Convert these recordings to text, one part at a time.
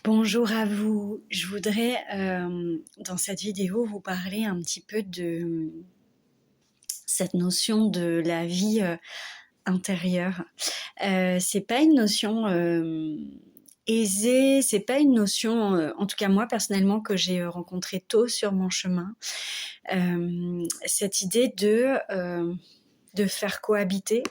Bonjour à vous. Je voudrais, dans cette vidéo, vous parler un petit peu de cette notion de la vie, intérieure. C'est pas une notion, aisée, c'est pas une notion, en tout cas moi personnellement, que j'ai, rencontrée tôt sur mon chemin. Cette idée de faire cohabiter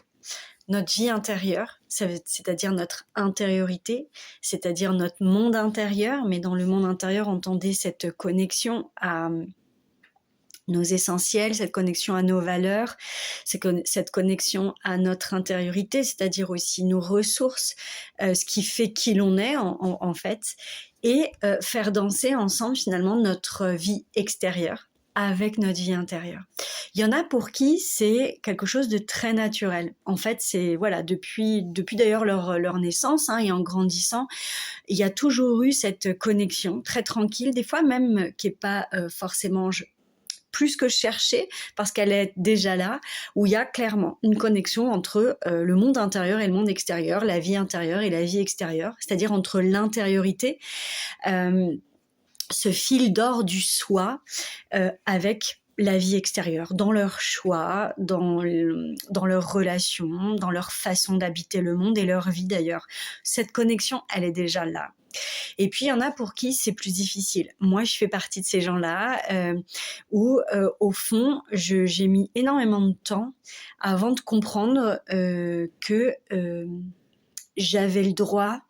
notre vie intérieure, c'est-à-dire notre intériorité, c'est-à-dire notre monde intérieur, mais dans le monde intérieur, entendez cette connexion à nos essentiels, cette connexion à nos valeurs, cette connexion à notre intériorité, c'est-à-dire aussi nos ressources, ce qui fait qui l'on est en fait, et faire danser ensemble finalement notre vie extérieure avec notre vie intérieure. Il y en a pour qui c'est quelque chose de très naturel. En fait, c'est voilà, depuis d'ailleurs leur naissance, et en grandissant, il y a toujours eu cette connexion très tranquille, des fois même qui est pas forcément plus que cherchée, parce qu'elle est déjà là, où il y a clairement une connexion entre le monde intérieur et le monde extérieur, la vie intérieure et la vie extérieure, c'est-à-dire entre l'intériorité, ce fil d'or du soi, avec la vie extérieure, dans leurs choix, dans leurs relations, dans leur façon d'habiter le monde et leur vie d'ailleurs. Cette connexion, elle est déjà là. Et puis il y en a pour qui c'est plus difficile. Moi, je fais partie de ces gens-là où, au fond, j'ai mis énormément de temps avant de comprendre que j'avais le droit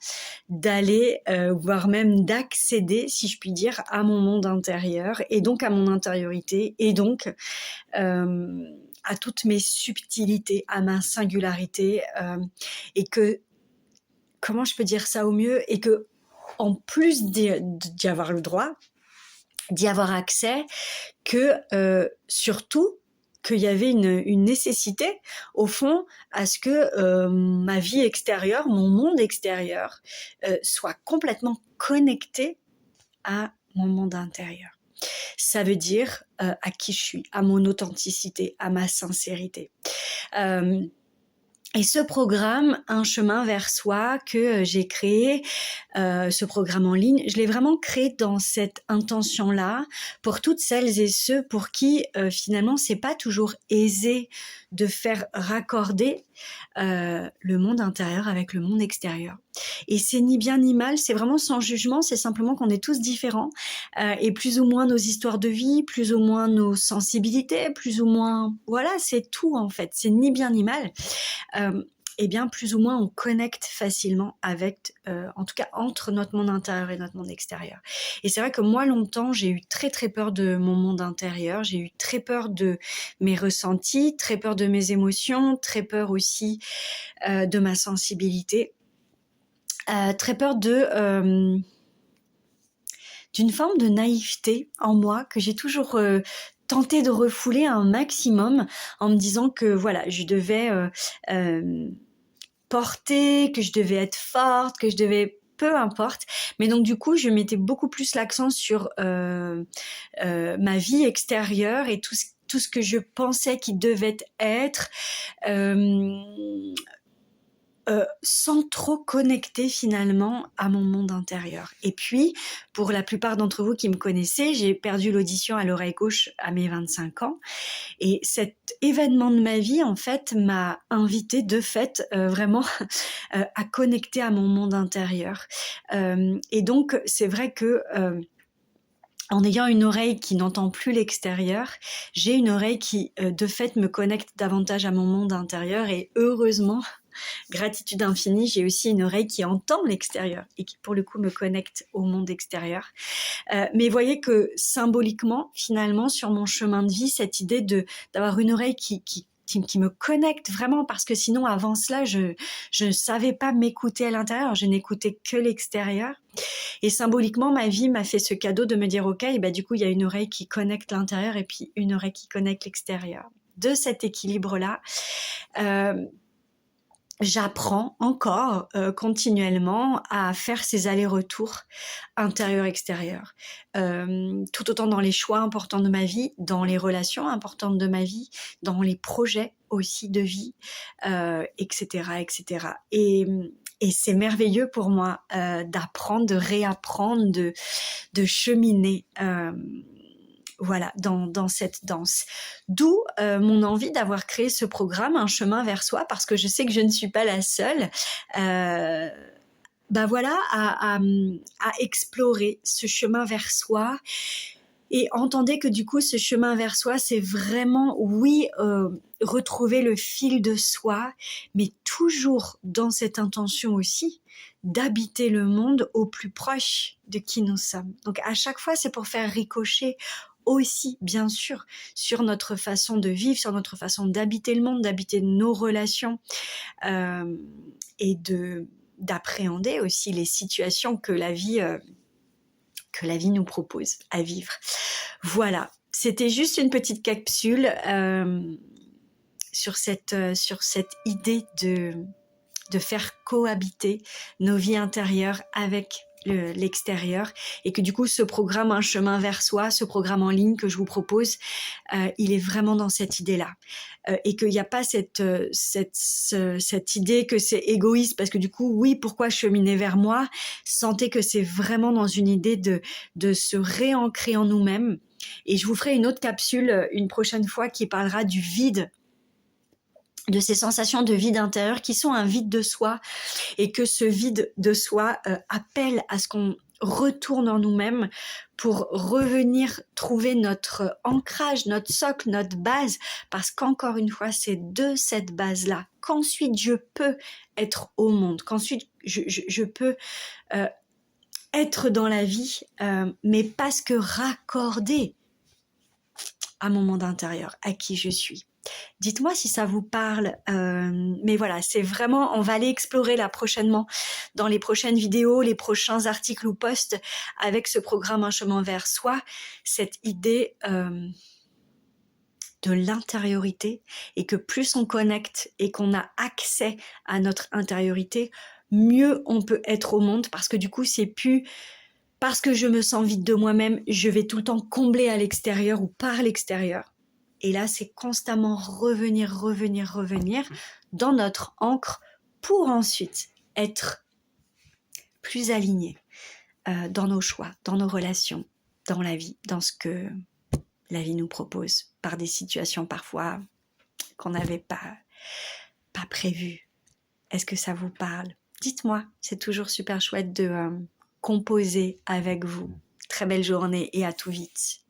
d'aller, voire même d'accéder, si je puis dire, à mon monde intérieur et donc à mon intériorité et donc à toutes mes subtilités, à ma singularité, et que, comment je peux dire ça au mieux, et que en plus d'y avoir le droit, d'y avoir accès, que surtout qu'il y avait une nécessité au fond à ce que ma vie extérieure, mon monde extérieur soit complètement connecté à mon monde intérieur. Ça veut dire à qui je suis, à mon authenticité, à ma sincérité. Et ce programme, Un chemin vers soi, que j'ai créé, ce programme en ligne, je l'ai vraiment créé dans cette intention-là, pour toutes celles et ceux pour qui finalement c'est pas toujours aisé de faire raccorder le monde intérieur avec le monde extérieur. Et c'est ni bien ni mal, c'est vraiment sans jugement, c'est simplement qu'on est tous différents, et plus ou moins nos histoires de vie, plus ou moins nos sensibilités, plus ou moins, voilà, c'est tout en fait, c'est ni bien ni mal. Eh bien, plus ou moins, on connecte facilement avec, en tout cas, entre notre monde intérieur et notre monde extérieur. Et c'est vrai que moi, longtemps, j'ai eu très, très peur de mon monde intérieur. J'ai eu très peur de mes ressentis, très peur de mes émotions, très peur aussi de ma sensibilité, très peur d'une forme de naïveté en moi que j'ai toujours tenté de refouler un maximum en me disant que voilà, je devais porter, que je devais être forte, que je devais peu importe. Mais donc du coup, je mettais beaucoup plus l'accent sur ma vie extérieure et tout ce que je pensais qu'il devait être, euh, sans trop connecter finalement à mon monde intérieur. Et puis, pour la plupart d'entre vous qui me connaissez, j'ai perdu l'audition à l'oreille gauche à mes 25 ans. Et cet événement de ma vie, en fait, m'a invitée de fait vraiment à connecter à mon monde intérieur. Et donc, c'est vrai que en ayant une oreille qui n'entend plus l'extérieur, j'ai une oreille qui, de fait, me connecte davantage à mon monde intérieur. Et heureusement, gratitude infinie, j'ai aussi une oreille qui entend l'extérieur et qui, pour le coup, me connecte au monde extérieur. Mais voyez que symboliquement, finalement, sur mon chemin de vie, cette idée d'avoir une oreille qui me connecte vraiment, parce que sinon, avant cela, je ne savais pas m'écouter à l'intérieur, je n'écoutais que l'extérieur. Et symboliquement, ma vie m'a fait ce cadeau de me dire, ok, et du coup, il y a une oreille qui connecte l'intérieur et puis une oreille qui connecte l'extérieur. De cet équilibre-là, j'apprends encore continuellement à faire ces allers-retours intérieur-extérieur, tout autant dans les choix importants de ma vie, dans les relations importantes de ma vie, dans les projets aussi de vie, etc., etc. Et c'est merveilleux pour moi d'apprendre, de réapprendre, de cheminer voilà, dans cette danse. D'où mon envie d'avoir créé ce programme, Un chemin vers soi, parce que je sais que je ne suis pas la seule. Bah voilà, à explorer ce chemin vers soi. Et entendez que du coup, ce chemin vers soi, c'est vraiment, oui, retrouver le fil de soi, mais toujours dans cette intention aussi d'habiter le monde au plus proche de qui nous sommes. Donc à chaque fois, c'est pour faire ricocher aussi, bien sûr, sur notre façon de vivre, sur notre façon d'habiter le monde, d'habiter nos relations et d'appréhender aussi les situations que la vie nous propose à vivre. Voilà, c'était juste une petite capsule sur cette idée de faire cohabiter nos vies intérieures avec l'extérieur, et que du coup ce programme Un chemin vers soi, ce programme en ligne que je vous propose, il est vraiment dans cette idée-là, et qu'il n'y a pas cette idée que c'est égoïste, parce que du coup, oui, pourquoi cheminer vers moi? Sentez que c'est vraiment dans une idée de se réancrer en nous-mêmes. Et je vous ferai une autre capsule une prochaine fois qui parlera du vide, de ces sensations de vide intérieur qui sont un vide de soi, et que ce vide de soi appelle à ce qu'on retourne en nous-mêmes pour revenir trouver notre ancrage, notre socle, notre base, parce qu'encore une fois, c'est de cette base-là qu'ensuite je peux être au monde, qu'ensuite je peux être dans la vie, mais parce que raccordé à mon monde intérieur, à qui je suis. Dites-moi si ça vous parle, mais voilà, c'est vraiment, on va aller explorer là prochainement, dans les prochaines vidéos, les prochains articles ou posts, avec ce programme Un chemin vers soi, cette idée de l'intériorité, et que plus on connecte et qu'on a accès à notre intériorité, mieux on peut être au monde, parce que du coup, c'est plus parce que je me sens vide de moi-même, je vais tout le temps combler à l'extérieur ou par l'extérieur. Et là, c'est constamment revenir dans notre ancre pour ensuite être plus aligné dans nos choix, dans nos relations, dans la vie, dans ce que la vie nous propose, par des situations parfois qu'on n'avait pas prévues. Est-ce que ça vous parle? Dites-moi, c'est toujours super chouette de composer avec vous. Très belle journée et à tout vite.